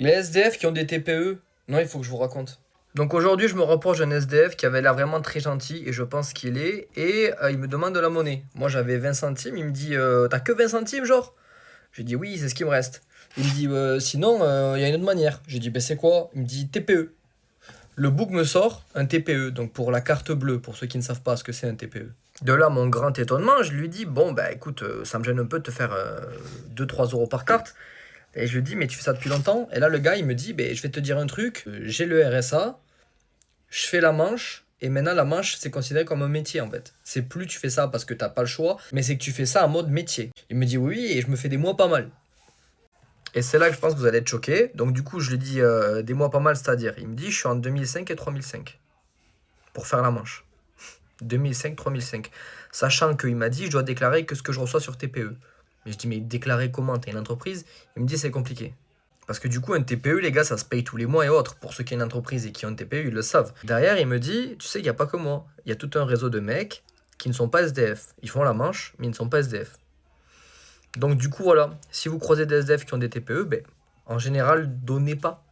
Les SDF qui ont des TPE, non, il faut que je vous raconte. Donc aujourd'hui, je me rapproche d'un SDF qui avait l'air vraiment très gentil, et je pense qu'il est, et il me demande de la monnaie. Moi j'avais 20 centimes, il me dit t'as que 20 centimes, genre? J'ai dit oui, c'est ce qui me reste. Il me dit sinon, il y a une autre manière. J'ai dit ben c'est quoi? Il me dit TPE. Le book me sort un TPE, donc pour la carte bleue, pour ceux qui ne savent pas ce que c'est un TPE. De là, mon grand étonnement, je lui dis bon, bah écoute, ça me gêne un peu de te faire 2-3 euros par carte. Et je lui dis, mais tu fais ça depuis longtemps? Et là, le gars, il me dit, ben, je vais te dire un truc, j'ai le RSA, je fais la manche, et maintenant la manche, c'est considéré comme un métier en fait. C'est plus tu fais ça parce que t'as pas le choix, mais c'est que tu fais ça en mode métier. Il me dit oui, et je me fais des mois pas mal. Et c'est là que je pense que vous allez être choqués. Donc du coup, je lui dis des mois pas mal, c'est-à-dire, il me dit, je suis en 2005 et 3005 pour faire la manche. 2005, 3005. Sachant qu'il m'a dit, je dois déclarer que ce que je reçois sur TPE. Mais je dis, mais déclarer comment? T'as une entreprise? Il me dit, c'est compliqué. Parce que du coup, un TPE, les gars, ça se paye tous les mois et autres. Pour ceux qui ont une entreprise et qui ont un TPE, ils le savent. Derrière, il me dit, tu sais qu'il n'y a pas que moi. Il y a tout un réseau de mecs qui ne sont pas SDF. Ils font la manche, mais ils ne sont pas SDF. Donc du coup, voilà. Si vous croisez des SDF qui ont des TPE, ben, en général, donnez pas.